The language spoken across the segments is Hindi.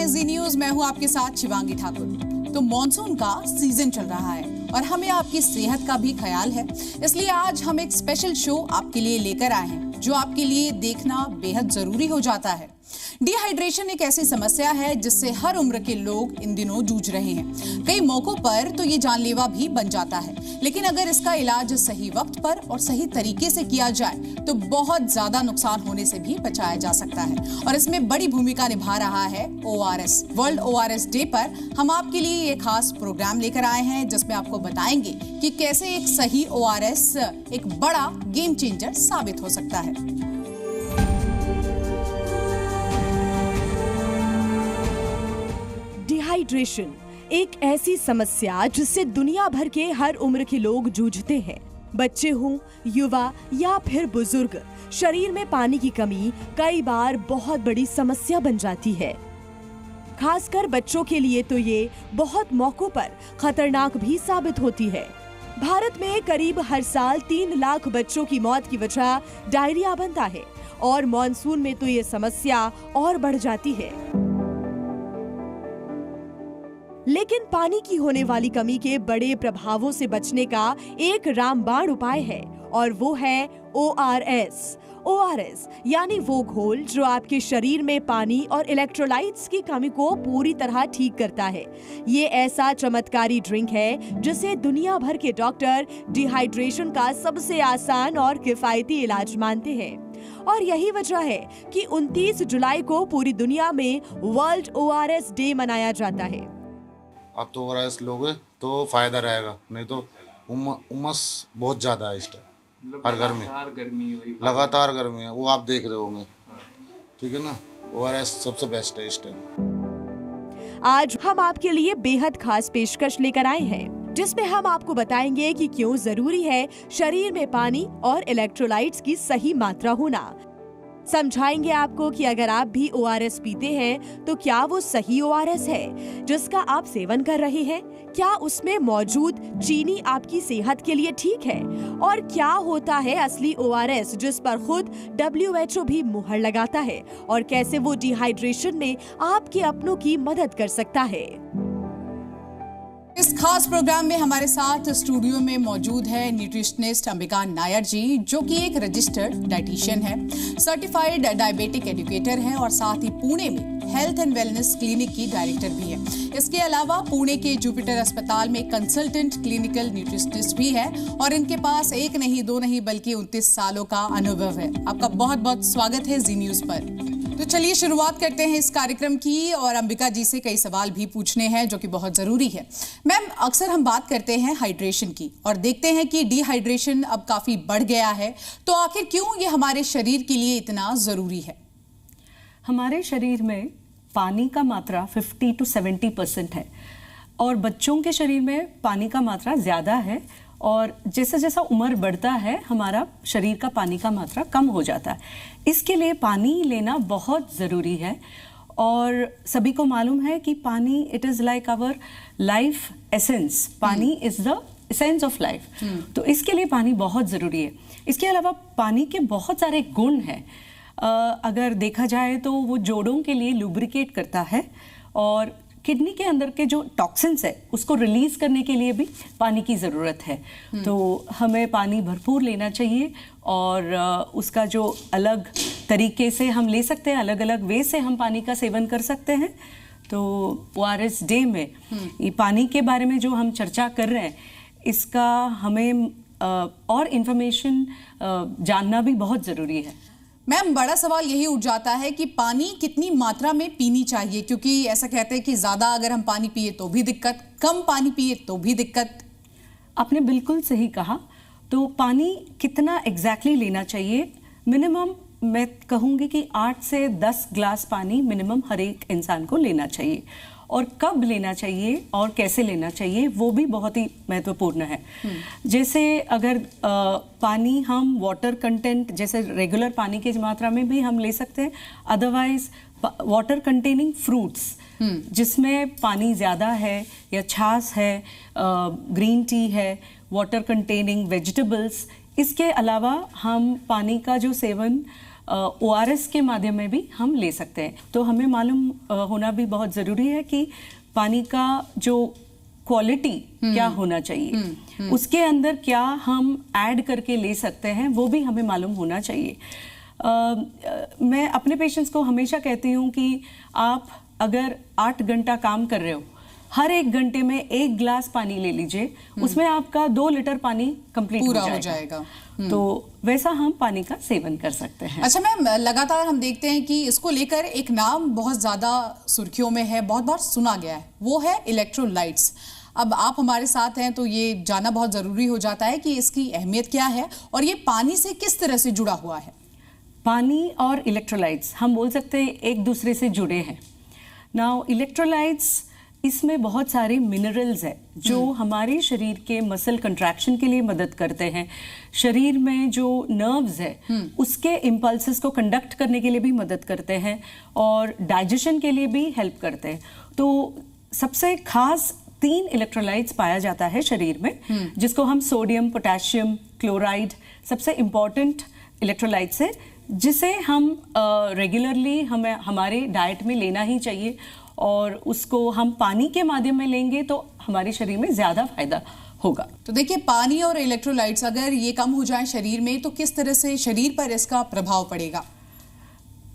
हैं जी न्यूज। मैं हूं आपके साथ शिवांगी ठाकुर। तो मॉनसून का सीजन चल रहा है और हमें आपकी सेहत का भी ख्याल है, इसलिए आज हम एक स्पेशल शो आपके लिए लेकर आए हैं जो आपके लिए देखना बेहद जरूरी हो जाता है। डिहाइड्रेशन एक ऐसी समस्या है जिससे हर उम्र के लोग इन दिनों जूझ रहे हैं। कई मौकों पर तो ये जानलेवा भी बन जाता है, लेकिन अगर इसका इलाज सही वक्त पर और सही तरीके से किया जाए तो बहुत ज्यादा नुकसान होने से भी बचाया जा सकता है। और इसमें बड़ी भूमिका निभा रहा है ORS। वर्ल्ड ORS डे पर हम आपके लिए ये खास प्रोग्राम लेकर आए हैं जिसमें आपको बताएंगे कि कैसे एक सही ORS एक बड़ा गेम चेंजर साबित हो सकता है। डिहाइड्रेशन एक ऐसी समस्या जिससे दुनिया भर के हर उम्र के लोग जूझते हैं। बच्चे हों, युवा या फिर बुजुर्ग, शरीर में पानी की कमी कई बार बहुत बड़ी समस्या बन जाती है। खासकर बच्चों के लिए तो ये बहुत मौकों पर खतरनाक भी साबित होती है। भारत में करीब हर साल 3 लाख बच्चों की मौत की वजह डायरिया बनता है और मॉनसून में तो ये समस्या और बढ़ जाती है। लेकिन पानी की होने वाली कमी के बड़े प्रभावों से बचने का एक रामबाण उपाय है और वो है ORS। ORS यानी वो घोल जो आपके शरीर में पानी और इलेक्ट्रोलाइट्स की कमी को पूरी तरह ठीक करता है। ये ऐसा चमत्कारी ड्रिंक है जिसे दुनिया भर के डॉक्टर डिहाइड्रेशन का सबसे आसान और किफायती इलाज मानते हैं। और यही वजह है कि 29 जुलाई को पूरी दुनिया में वर्ल्ड ORS डे मनाया जाता है। आप तो ORS लोगे तो फायदा रहेगा, नहीं तो उमस बहुत ज्यादा है इस टाइम। हर घर में लगातार गर्मी है, वो आप देख रहे होंगे। ठीक है ना, ORS सबसे बेस्ट है इस टाइम। आज हम आपके लिए बेहद खास पेशकश लेकर आए हैं जिसमें हम आपको बताएंगे कि क्यों जरूरी है शरीर में पानी और इलेक्ट्रोलाइट्स की सही मात्रा होना। समझाएंगे आपको कि अगर आप भी ORS पीते हैं तो क्या वो सही ORS है जिसका आप सेवन कर रहे हैं, क्या उसमें मौजूद चीनी आपकी सेहत के लिए ठीक है, और क्या होता है असली ORS जिस पर खुद WHO भी मुहर लगाता है, और कैसे वो डिहाइड्रेशन में आपके अपनों की मदद कर सकता है। इस खास प्रोग्राम में हमारे साथ स्टूडियो में मौजूद है न्यूट्रिशनिस्ट अंबिका नायर जी, जो कि एक रजिस्टर्ड डाइटिशियन है, सर्टिफाइड डायबिटिक एजुकेटर है और साथ ही पुणे में हेल्थ एंड वेलनेस क्लिनिक की डायरेक्टर भी है। इसके अलावा पुणे के जुपिटर अस्पताल में कंसल्टेंट क्लिनिकल न्यूट्रिशनिस्ट भी है और इनके पास एक नहीं दो नहीं बल्कि 29 सालों का अनुभव है। आपका बहुत बहुत स्वागत है जी न्यूज पर। तो चलिए शुरुआत करते हैं इस कार्यक्रम की, और अंबिका जी से कई सवाल भी पूछने हैं जो कि बहुत जरूरी है। मैम, अक्सर हम बात करते हैं हाइड्रेशन की और देखते हैं कि डिहाइड्रेशन अब काफी बढ़ गया है, तो आखिर क्यों ये हमारे शरीर के लिए इतना जरूरी है? हमारे शरीर में पानी का मात्रा 50 to 70% है और बच्चों के शरीर में पानी का मात्रा ज़्यादा है, और जैसा जैसा उम्र बढ़ता है हमारा शरीर का पानी का मात्रा कम हो जाता है। इसके लिए पानी लेना बहुत ज़रूरी है और सभी को मालूम है कि पानी it is like our life essence. Pani is the essence of life. तो इसके लिए पानी बहुत ज़रूरी है। इसके अलावा पानी के बहुत सारे गुण हैं। अगर देखा जाए तो वो जोड़ों के लिए लुब्रिकेट करता है और किडनी के अंदर के जो टॉक्सिन्स है उसको रिलीज करने के लिए भी पानी की ज़रूरत है। तो हमें पानी भरपूर लेना चाहिए और उसका जो अलग तरीके से हम ले सकते हैं, अलग अलग वे से हम पानी का सेवन कर सकते हैं। तो ORS डे में ये पानी के बारे में जो हम चर्चा कर रहे हैं, इसका हमें और इन्फॉर्मेशन जानना भी बहुत ज़रूरी है। मैम, बड़ा सवाल यही उठ जाता है कि पानी कितनी मात्रा में पीनी चाहिए, क्योंकि ऐसा कहते हैं कि ज़्यादा अगर हम पानी पिए तो भी दिक्कत, कम पानी पिए तो भी दिक्कत। आपने बिल्कुल सही कहा। तो पानी कितना एग्जैक्टली लेना चाहिए? मिनिमम मैं कहूँगी कि 8 से 10 ग्लास पानी मिनिमम हर एक इंसान को लेना चाहिए, और कब लेना चाहिए और कैसे लेना चाहिए वो भी बहुत ही महत्वपूर्ण है। जैसे अगर पानी हम वाटर कंटेंट जैसे रेगुलर पानी की मात्रा में भी हम ले सकते हैं, अदरवाइज वाटर कंटेनिंग फ्रूट्स जिसमें पानी ज़्यादा है, या छाछ है, ग्रीन टी है, वाटर कंटेनिंग वेजिटेबल्स। इसके अलावा हम पानी का जो सेवन ORS के माध्यम में भी हम ले सकते हैं। तो हमें मालूम होना भी बहुत ज़रूरी है कि पानी का जो क्वालिटी क्या होना चाहिए, उसके अंदर क्या हम ऐड करके ले सकते हैं, वो भी हमें मालूम होना चाहिए। मैं अपने पेशेंट्स को हमेशा कहती हूँ कि आप अगर 8 घंटा काम कर रहे हो, हर 1 घंटे में 1 गिलास पानी ले लीजिए, उसमें आपका 2 लीटर पानी कंप्लीट हो जाएगा। तो वैसा हम पानी का सेवन कर सकते हैं। अच्छा मैम, लगातार हम देखते हैं कि इसको लेकर एक नाम बहुत ज्यादा सुर्खियों में है, बहुत बार सुना गया है, वो है इलेक्ट्रोलाइट्स। अब आप हमारे साथ हैं तो ये जानना बहुत जरूरी हो जाता है कि इसकी अहमियत क्या है और ये पानी से किस तरह से जुड़ा हुआ है। पानी और इलेक्ट्रोलाइट्स हम बोल सकते हैं एक दूसरे से जुड़े हैं। नाउ इलेक्ट्रोलाइट्स, इसमें बहुत सारे मिनरल्स हैं जो हमारे शरीर के मसल कंट्रैक्शन के लिए मदद करते हैं, शरीर में जो नर्व्स है उसके इम्पल्सेस को कंडक्ट करने के लिए भी मदद करते हैं और डाइजेशन के लिए भी हेल्प करते हैं। तो सबसे खास 3 इलेक्ट्रोलाइट्स पाया जाता है शरीर में, जिसको हम सोडियम, पोटेशियम, क्लोराइड सबसे इम्पॉर्टेंट इलेक्ट्रोलाइट्स है, जिसे हम रेगुलरली हमें हमारे डाइट में लेना ही चाहिए और उसको हम पानी के माध्यम में लेंगे तो हमारे शरीर में ज़्यादा फायदा होगा। तो देखिए, पानी और इलेक्ट्रोलाइट्स अगर ये कम हो जाए शरीर में तो किस तरह से शरीर पर इसका प्रभाव पड़ेगा?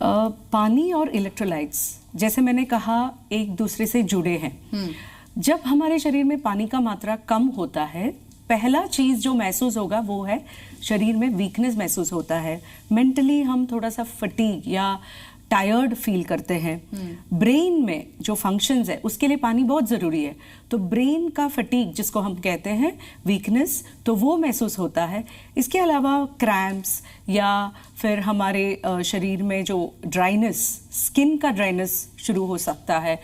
पानी और इलेक्ट्रोलाइट्स जैसे मैंने कहा एक दूसरे से जुड़े हैं। जब हमारे शरीर में पानी का मात्रा कम होता है, पहला चीज़ जो महसूस होगा वो है शरीर में वीकनेस महसूस होता है, मेंटली हम थोड़ा सा फटीग या टायर्ड फील करते हैं। ब्रेन में जो फंक्शंस है उसके लिए पानी बहुत ज़रूरी है, तो ब्रेन का फटीग जिसको हम कहते हैं वीकनेस, तो वो महसूस होता है। इसके अलावा क्रैम्प्स या फिर हमारे शरीर में जो ड्राइनेस, स्किन का ड्राइनेस शुरू हो सकता है,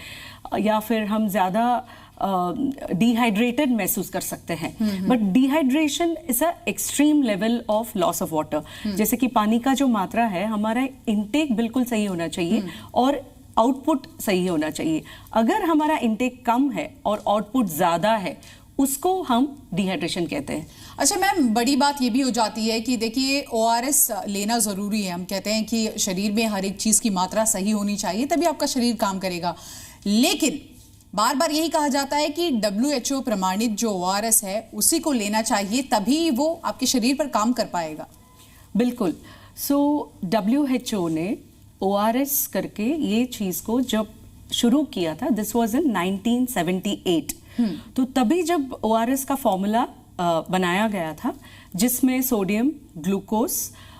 या फिर हम ज़्यादा डिहाइड्रेटेड महसूस कर सकते हैं। But dehydration is a extreme level of loss of water. जैसे कि पानी का जो मात्रा है, हमारा इनटेक बिल्कुल सही होना चाहिए और आउटपुट सही होना चाहिए। अगर हमारा इनटेक कम है और आउटपुट ज़्यादा है, उसको हम डिहाइड्रेशन कहते हैं। अच्छा मैम, बड़ी बात ये भी हो जाती है कि देखिए ORS लेना ज़रूरी है। हम कहते हैं कि शरीर में हर एक चीज़ की मात्रा सही होनी चाहिए, तभी आपका शरीर काम करेगा। लेकिन बार बार यही कहा जाता है कि WHO प्रमाणित जो ORS है उसी को लेना चाहिए, तभी वो आपके शरीर पर काम कर पाएगा। बिल्कुल। सो WHO ने ORS करके ये चीज़ को जब शुरू किया था, दिस वाज इन 1978। तो तभी जब ORS का फॉर्मूला बनाया गया था, जिसमें सोडियम, ग्लूकोज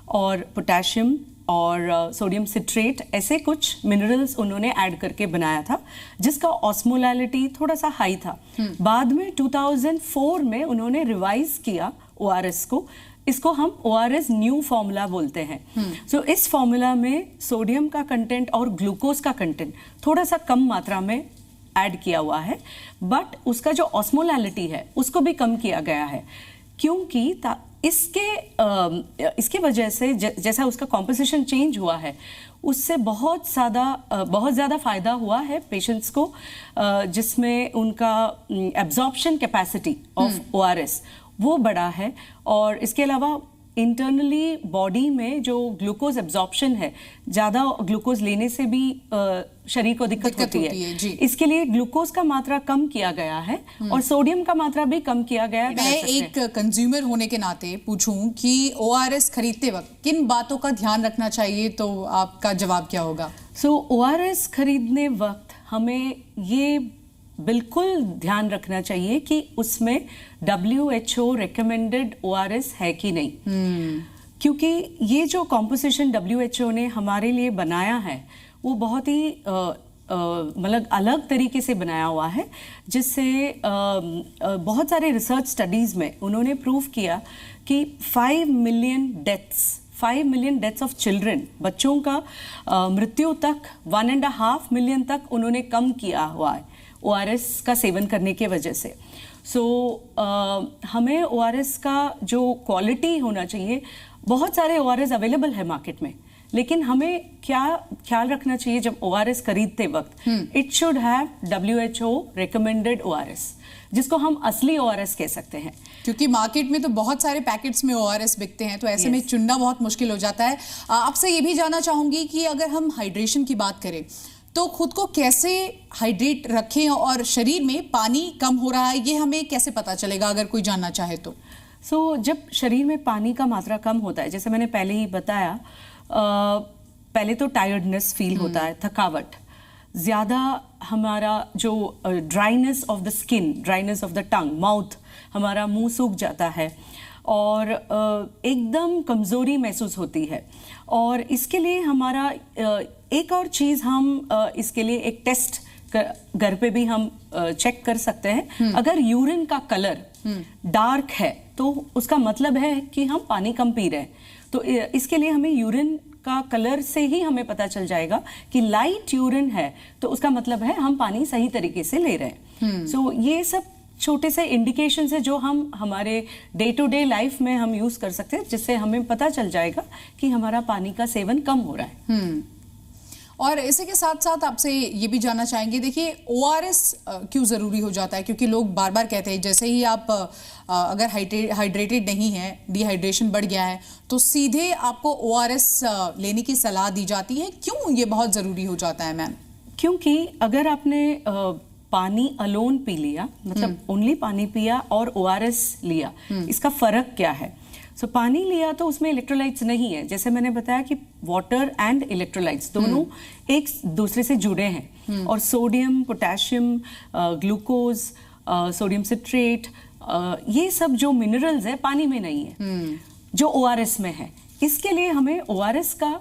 और पोटेशियम और सोडियम सिट्रेट ऐसे कुछ मिनरल्स उन्होंने ऐड करके बनाया था, जिसका ऑस्मोलैलिटी थोड़ा सा हाई था। बाद में 2004 में उन्होंने रिवाइज किया ORS को, इसको हम ORS न्यू फॉर्मूला बोलते हैं। सो इस फॉर्मूला में सोडियम का कंटेंट और ग्लूकोज का कंटेंट थोड़ा सा कम मात्रा में ऐड किया हुआ है, बट उसका जो ऑस्मोलैलिटी है उसको भी कम किया गया है, क्योंकि इसके वजह से जैसा उसका कॉम्पोजिशन चेंज हुआ है, उससे बहुत ज़्यादा फ़ायदा हुआ है पेशेंट्स को, जिसमें उनका एब्जॉर्प्शन कैपेसिटी ऑफ ORS वो बड़ा है। और इसके अलावा इंटरनली बॉडी में जो ग्लूकोज एब्जॉर्प्शन है, ज़्यादा ग्लूकोज लेने से भी शरीर को दिक्कत होती है जी। इसके लिए ग्लूकोज का मात्रा कम किया गया है और सोडियम का मात्रा भी कम किया गया है। मैं एक कंज्यूमर होने के नाते पूछूं कि ORS खरीदते वक्त किन बातों का ध्यान रखना चाहिए, तो आपका जवाब क्या होगा? ORS खरीदने वक्त हमें ये बिल्कुल ध्यान रखना चाहिए कि उसमें WHO रिकमेंडेड ORS है कि नहीं, क्योंकि ये जो कॉम्पोजिशन WHO ने हमारे लिए बनाया है वो बहुत ही मतलब अलग तरीके से बनाया हुआ है, जिससे बहुत सारे रिसर्च स्टडीज़ में उन्होंने प्रूव किया कि 5 मिलियन डेथ्स ऑफ चिल्ड्रन, बच्चों का मृत्यु तक 1.5 मिलियन तक उन्होंने कम किया हुआ है ORS का सेवन करने के वजह से। हमें ORS का जो क्वालिटी होना चाहिए, बहुत सारे ORS अवेलेबल है मार्केट में, लेकिन हमें क्या ख्याल रखना चाहिए जब ORS खरीदते वक्त, it should have WHO recommended ORS, जिसको हम असली ORS कह सकते हैं। क्योंकि मार्केट में तो बहुत सारे पैकेट्स में ORS बिकते हैं, तो ऐसे में चुनना बहुत मुश्किल हो जाता है। आपसे ये भी जानना चाहूंगी कि अगर हम हाइड्रेशन की बात करें तो खुद को कैसे हाइड्रेट रखें और शरीर में पानी कम हो रहा है ये हमें कैसे पता चलेगा, अगर कोई जानना चाहे तो? जब शरीर में पानी का मात्रा कम होता है, जैसे मैंने पहले ही बताया, पहले तो टायर्डनेस फील होता है, थकावट ज़्यादा, हमारा जो dryness of the skin, dryness of the tongue, mouth, हमारा मुंह सूख जाता है और एकदम कमज़ोरी महसूस होती है। और इसके लिए हमारा एक और चीज़ हम इसके लिए एक टेस्ट घर पे भी हम चेक कर सकते हैं। अगर यूरिन का कलर डार्क है तो उसका मतलब है कि हम पानी कम पी रहे हैं। तो इसके लिए हमें यूरिन का कलर से ही हमें पता चल जाएगा कि लाइट यूरिन है तो उसका मतलब है हम पानी सही तरीके से ले रहे हैं। ये सब छोटे से इंडिकेशंस है जो हम हमारे डे टू डे लाइफ में हम यूज कर सकते हैं, जिससे हमें पता चल जाएगा कि हमारा पानी का सेवन कम हो रहा है। और इसी के साथ साथ आपसे ये भी जानना चाहेंगे, देखिए ORS क्यों ज़रूरी हो जाता है? क्योंकि लोग बार बार कहते हैं जैसे ही आप अगर हाइड्रेटेड नहीं है, डिहाइड्रेशन बढ़ गया है, तो सीधे आपको ORS लेने की सलाह दी जाती है। क्यों ये बहुत ज़रूरी हो जाता है मैम? क्योंकि अगर आपने पानी अलोन पी लिया, मतलब ओनली पानी पिया और ORS लिया, इसका फ़र्क क्या है? पानी लिया तो उसमें इलेक्ट्रोलाइट्स नहीं है। जैसे मैंने बताया कि वाटर एंड इलेक्ट्रोलाइट्स दोनों एक दूसरे से जुड़े हैं, और sodium, potassium, glucose, sodium citrate, ये सब जो मिनरल्स है पानी में नहीं है, जो ORS में है। इसके लिए हमें ORS का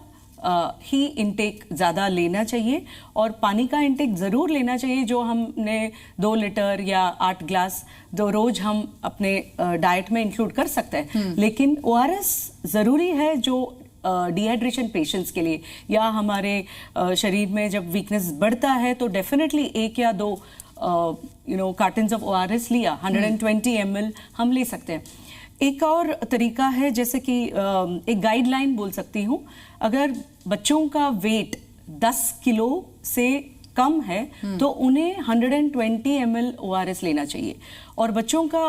ही इंटेक ज़्यादा लेना चाहिए, और पानी का इंटेक ज़रूर लेना चाहिए जो हमने 2 लीटर या 8 ग्लास रोज हम अपने डाइट में इंक्लूड कर सकते हैं। लेकिन ORS ज़रूरी है जो डिहाइड्रेशन पेशेंट्स के लिए, या हमारे शरीर में जब वीकनेस बढ़ता है तो डेफिनेटली 1 या 2 कार्टन्स ऑफ ORS लिया, 120 ml हम ले सकते हैं। एक और तरीका है, जैसे कि एक गाइडलाइन बोल सकती हूँ, अगर बच्चों का वेट 10 किलो से कम है तो उन्हें 120 ml ORS लेना चाहिए, और बच्चों का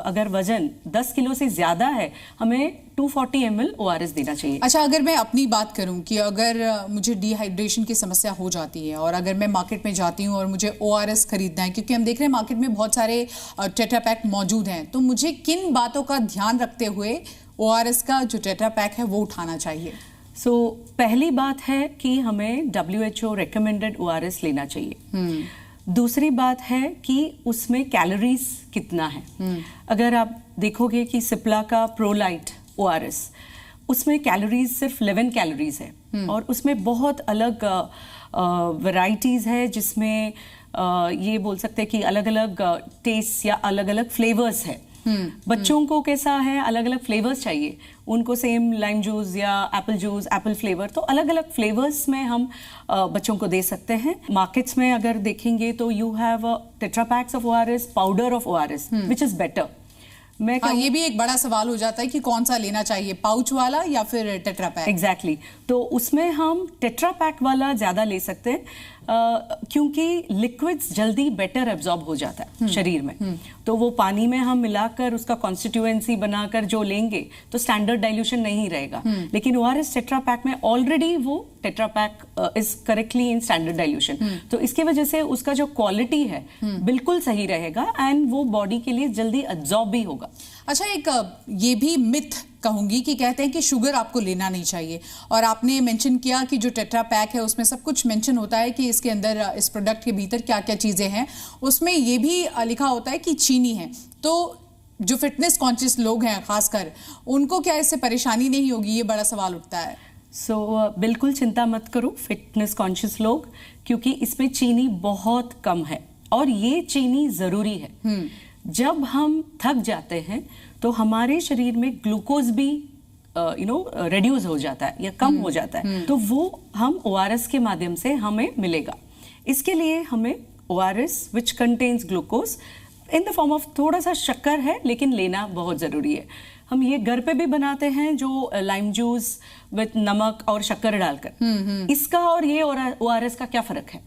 अगर वजन 10 किलो से ज़्यादा है हमें 240 ml ORS देना चाहिए। अच्छा, अगर मैं अपनी बात करूं कि अगर मुझे डिहाइड्रेशन की समस्या हो जाती है और अगर मैं मार्केट में जाती हूं और मुझे ORS खरीदना है, क्योंकि हम देख रहे हैं मार्केट में बहुत सारे टेट्रा पैक मौजूद हैं, तो मुझे किन बातों का ध्यान रखते हुए ORS का जो टेट्रा पैक है वो उठाना चाहिए? पहली बात है कि हमें WHO रिकमेंडेड ORS लेना चाहिए। दूसरी बात है कि उसमें कैलोरीज कितना है। अगर आप देखोगे कि सिप्ला का प्रोलाइट ORS, उसमें कैलोरीज सिर्फ 11 कैलोरीज है, और उसमें बहुत अलग वैरायटीज है, जिसमें ये बोल सकते हैं कि अलग अलग टेस्ट या अलग अलग फ्लेवर्स है। बच्चों को कैसा है, अलग अलग फ्लेवर्स चाहिए, उनको सेम लाइम जूस या एप्पल जूस, एप्पल फ्लेवर, तो अलग अलग फ्लेवर्स में हम बच्चों को दे सकते हैं। मार्केट्स में अगर देखेंगे तो you have tetra packs of ORS, powder of ORS, which is better. ये भी एक बड़ा सवाल हो जाता है कि कौन सा लेना चाहिए, पाउच वाला या फिर टेट्रा पैक? एग्जैक्टली तो उसमें हम टेट्रा पैक वाला ज्यादा ले सकते हैं, क्योंकि लिक्विड्स जल्दी बेटर एब्जॉर्ब हो जाता है शरीर में, तो वो पानी में हम मिलाकर उसका कॉन्स्टिट्यूएंसी बनाकर जो लेंगे तो स्टैंडर्ड डाइल्यूशन नहीं रहेगा। लेकिन ORS टेट्रा पैक में ऑलरेडी वो tetra pack is correctly in standard dilution, तो इसकी वजह से उसका जो क्वालिटी है बिल्कुल सही रहेगा, एंड वो बॉडी के लिए जल्दी एब्जॉर्ब भी होगा। अच्छा, एक ये भी मिथ कहूंगी कि कहते हैं कि शुगर आपको लेना नहीं चाहिए, और आपने मेंशन किया कि जो टेट्रा पैक है उसमें सब कुछ मेंशन होता है कि इसके अंदर, इस प्रोडक्ट के भीतर क्या क्या चीज़ें हैं। उसमें ये भी लिखा होता है कि चीनी है, तो जो फिटनेस कॉन्शियस लोग हैं खासकर, उनको क्या इससे परेशानी नहीं होगी? ये बड़ा सवाल उठता है। बिल्कुल चिंता मत करो फिटनेस कॉन्शियस लोग, क्योंकि इसमें चीनी बहुत कम है, और ये चीनी ज़रूरी है। जब हम थक जाते हैं तो हमारे शरीर में ग्लूकोज भी रिड्यूस हो जाता है या कम हो जाता है, तो वो हम ORS के माध्यम से हमें मिलेगा। इसके लिए हमें ORS which contains glucose in the form of थोड़ा सा शक्कर है, लेकिन लेना बहुत ज़रूरी है। हम ये घर पे भी बनाते हैं, जो लाइम जूस विद नमक और शक्कर डालकर। इसका और ये ORS का क्या फर्क है?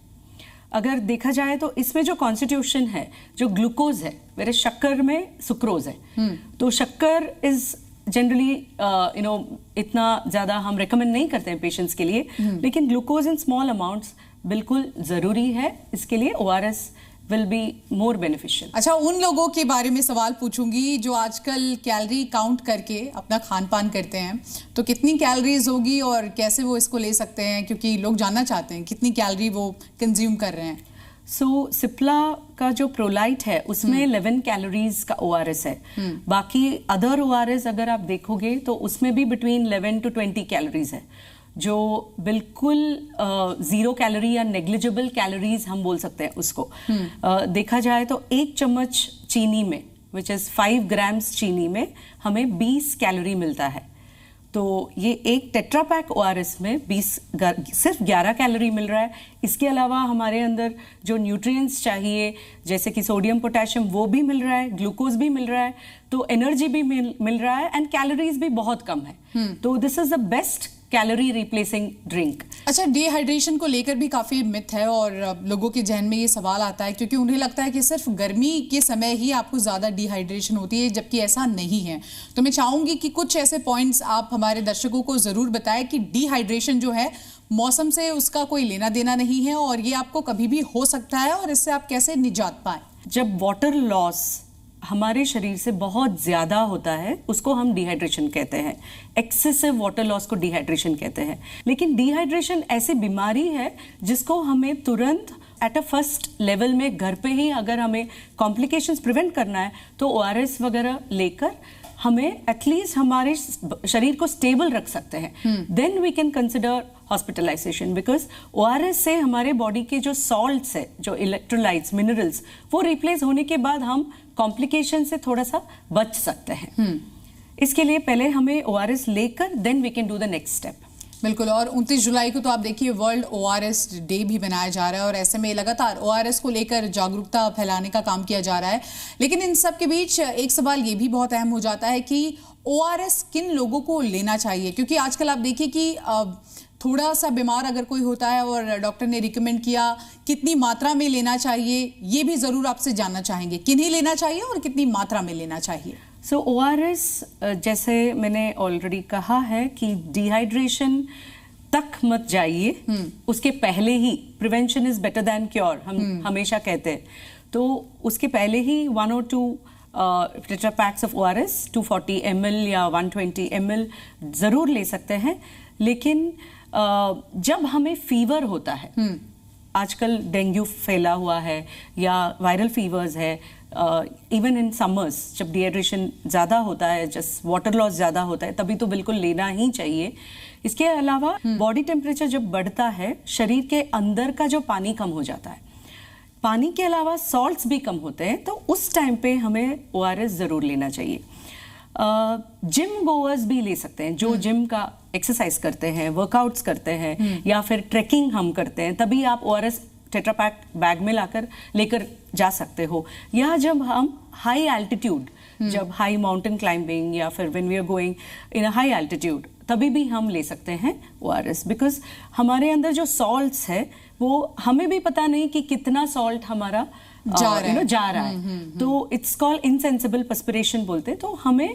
अगर देखा जाए तो इसमें जो कॉन्स्टिट्यूशन है, जो ग्लूकोज है, मेरे शक्कर में सुक्रोज है। तो शक्कर इज जनरली इतना ज्यादा हम रेकमेंड नहीं करते हैं पेशेंट्स के लिए, लेकिन ग्लूकोज इन स्मॉल अमाउंट्स बिल्कुल जरूरी है। इसके लिए ORS will be more beneficial. अच्छा, उन लोगों के बारे में सवाल पूछूंगी जो आजकल कैलोरी काउंट करके अपना खान पान करते हैं, तो कितनी कैलोरीज होगी और कैसे वो इसको ले सकते हैं, क्योंकि लोग जानना चाहते हैं कितनी कैलोरी वो कंज्यूम कर रहे हैं। सिप्ला का जो प्रोलाइट है उसमें 11 कैलोरीज का ORS है। बाकी अदर ORS अगर आप देखोगे तो उसमें भी बिटवीन 11 to 20 कैलोरीज है, जो बिल्कुल 0 कैलोरी या नेग्लिजिबल कैलोरीज हम बोल सकते हैं उसको। देखा जाए तो 1 चम्मच चीनी में, विच इज 5 ग्राम्स चीनी में हमें 20 कैलोरी मिलता है। तो ये एक टेट्रा पैक ORS में सिर्फ 11 कैलोरी मिल रहा है। इसके अलावा हमारे अंदर जो न्यूट्रिएंट्स चाहिए, जैसे कि सोडियम पोटेशियम, वो भी मिल रहा है, ग्लूकोज भी मिल रहा है, तो एनर्जी भी मिल रहा है, एंड कैलोरीज भी बहुत कम है। तो this is the best calorie replacing drink. अच्छा, डिहाइड्रेशन को लेकर भी काफी मिथ है और लोगों के जहन में ये सवाल आता है, क्योंकि उन्हें लगता है कि सिर्फ गर्मी के समय ही आपको ज्यादा डिहाइड्रेशन होती है, जबकि ऐसा नहीं है। तो मैं चाहूंगी कि कुछ ऐसे पॉइंट्स आप हमारे दर्शकों को जरूर बताएं कि डिहाइड्रेशन जो है मौसम से उसका कोई लेना देना नहीं है और ये आपको कभी भी हो सकता है, और इससे आप कैसे निजात पाएं। जब वाटर लॉस हमारे शरीर से बहुत ज्यादा होता है उसको हम डिहाइड्रेशन कहते हैं। एक्सेसिव वाटर लॉस को डिहाइड्रेशन कहते हैं। लेकिन डिहाइड्रेशन ऐसी बीमारी है जिसको हमें तुरंत एट अ फर्स्ट लेवल में घर पे ही अगर हमें कॉम्प्लिकेशंस प्रिवेंट करना है तो ORS वगैरह लेकर हमें एटलीस्ट हमारे शरीर को स्टेबल रख सकते हैं। Then we can consider hospitalisation, because ORS से हमारे बॉडी के जो सॉल्ट्स है, जो इलेक्ट्रोलाइट्स, मिनरल्स, वो रिप्लेस होने के बाद हम कॉम्प्लिकेशन से थोड़ा सा बच सकते हैं। इसके लिए पहले हमें ORS लेकर then we can do the next step. बिल्कुल। और 29 जुलाई को तो आप देखिए वर्ल्ड ORS डे भी मनाया जा रहा है, और ऐसे में लगातार ORS को लेकर जागरूकता फैलाने का काम किया जा रहा है। लेकिन इन सब के बीच एक सवाल ये भी बहुत अहम हो जाता है कि ORS किन लोगों को लेना चाहिए, क्योंकि आजकल आप देखिए कि थोड़ा सा बीमार अगर कोई होता है और डॉक्टर ने रिकमेंड किया, कितनी मात्रा में लेना चाहिए, ये भी जरूर आपसे जानना चाहेंगे। किन्हें लेना चाहिए और कितनी मात्रा में लेना चाहिए? सो ORS जैसे मैंने ऑलरेडी कहा है कि डिहाइड्रेशन तक मत जाइए, उसके पहले ही prevention is better than cure हम हमेशा कहते हैं। तो उसके पहले ही 1 or 2 tetra packs of ORS 240 ml या 120 ml जरूर ले सकते हैं। लेकिन जब हमें फीवर होता है, आजकल डेंगू फैला हुआ है या वायरल फीवर्स है, इवन इन समर्स जब डिहाइड्रेशन ज़्यादा होता है, जस्ट वाटर लॉस ज़्यादा होता है, तभी तो बिल्कुल लेना ही चाहिए। इसके अलावा बॉडी टेम्परेचर जब बढ़ता है, शरीर के अंदर का जो पानी कम हो जाता है, पानी के अलावा सॉल्ट्स भी कम होते हैं, तो उस टाइम पे हमें ORS ज़रूर लेना चाहिए। जिम गोअर्स भी ले सकते हैं, जो जिम का एक्सरसाइज करते हैं, वर्कआउट्स करते हैं, या फिर ट्रैकिंग हम करते हैं, तभी आप ORS टेट्रा पैक बैग में लेकर जा सकते हो। या जब हम हाई एल्टीट्यूड, जब हाई माउंटेन क्लाइंबिंग या फिर when we are going in a high altitude, तभी भी हम ले सकते हैं ORS, बिकॉज हमारे अंदर जो सॉल्ट्स है वो हमें भी पता नहीं कि कितना सॉल्ट हमारा जा रहा है। तो इट्स कॉल्ड इनसेंसिबल पर्सपिरेशन बोलते हैं। तो हमें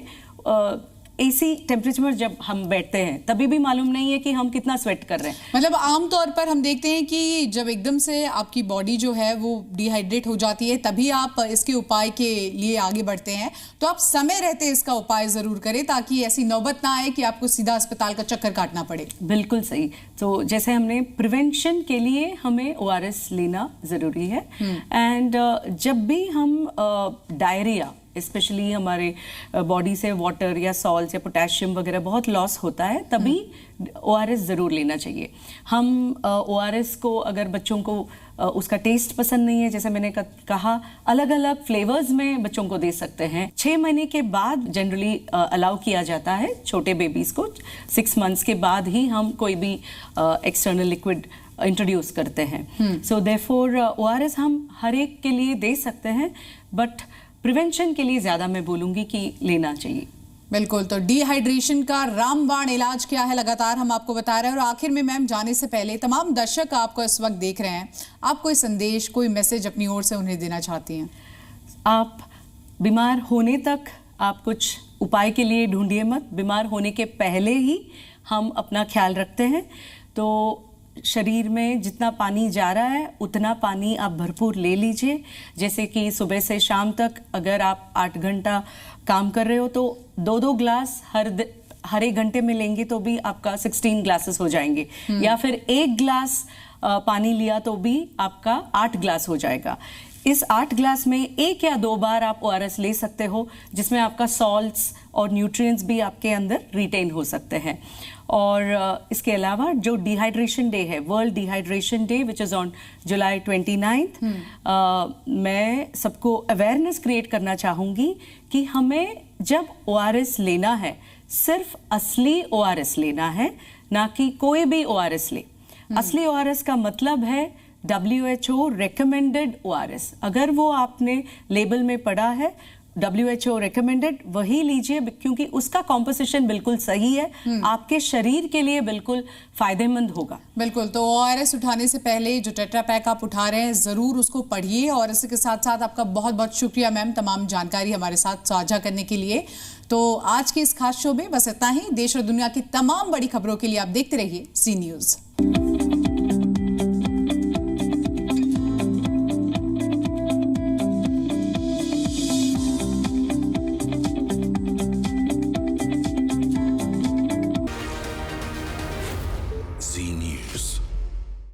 AC टेम्परेचर में जब हम बैठते हैं तभी भी मालूम नहीं है कि हम कितना स्वेट कर रहे हैं। मतलब आमतौर पर हम देखते हैं कि जब एकदम से आपकी बॉडी जो है वो डिहाइड्रेट हो जाती है, तभी आप इसके उपाय के लिए आगे बढ़ते हैं। तो आप समय रहते इसका उपाय जरूर करें, ताकि ऐसी नौबत ना आए कि आपको सीधा अस्पताल का चक्कर काटना पड़े। बिल्कुल सही। तो जैसे हमने प्रिवेंशन के लिए हमें ORS लेना जरूरी है। एंड जब भी हम डायरिया, स्पेशली हमारे बॉडी से वाटर या सॉल्ट या पोटेशियम वगैरह बहुत लॉस होता है, तभी ORS ज़रूर लेना चाहिए। हम ORS को, अगर बच्चों को उसका टेस्ट पसंद नहीं है, जैसे मैंने कहा, अलग अलग फ्लेवर्स में बच्चों को दे सकते हैं। 6 महीने के बाद जनरली अलाउ किया जाता है छोटे बेबीज़ को। 6 मंथ्स के बाद ही हम कोई भी एक्सटर्नल लिक्विड इंट्रोड्यूस करते हैं। सो देयरफॉर ORS हम हर एक के लिए दे सकते हैं, बट प्रिवेंशन के लिए ज़्यादा मैं बोलूँगी कि लेना चाहिए। बिल्कुल, तो डिहाइड्रेशन का रामबाण इलाज क्या है लगातार हम आपको बता रहे हैं। और आखिर में मैम जाने से पहले तमाम दर्शक आपको इस वक्त देख रहे हैं, आप कोई संदेश, कोई मैसेज अपनी ओर से उन्हें देना चाहती हैं? आप बीमार होने तक आप कुछ उपाय के लिए ढूंढिए मत। बीमार होने के पहले ही हम अपना ख्याल रखते हैं। तो शरीर में जितना पानी जा रहा है उतना पानी आप भरपूर ले लीजिए। जैसे कि सुबह से शाम तक अगर आप 8 घंटा काम कर रहे हो तो 2-2 ग्लास हर एक घंटे में लेंगे तो भी आपका 16 ग्लासेस हो जाएंगे। या फिर 1 ग्लास पानी लिया तो भी आपका 8 ग्लास हो जाएगा। इस 8 ग्लास में 1 या 2 बार आप ORS ले सकते हो, जिसमें आपका सॉल्ट्स और न्यूट्रिएंट्स भी आपके अंदर रिटेन हो सकते हैं। और इसके अलावा जो डिहाइड्रेशन डे है, world dehydration day which is on July 29, मैं सबको अवेयरनेस क्रिएट करना चाहूँगी कि हमें जब ORS लेना है सिर्फ असली ORS लेना है, ना कि कोई भी ORS ले। असली ORS का मतलब है WHO recommended ORS। अगर वो आपने लेबल में पढ़ा है WHO recommended, वही लीजिए, क्योंकि उसका कॉम्पोजिशन बिल्कुल सही है, आपके शरीर के लिए बिल्कुल फायदेमंद होगा। बिल्कुल, तो ORS उठाने से पहले जो टेट्रा पैक आप उठा रहे हैं जरूर उसको पढ़िए। और इसके साथ साथ आपका बहुत बहुत शुक्रिया मैम तमाम जानकारी हमारे साथ साझा करने के लिए। तो आज के इस खास शो में बस इतना ही। देश और दुनिया की तमाम बड़ी खबरों के लिए आप देखते रहिए सी न्यूज़।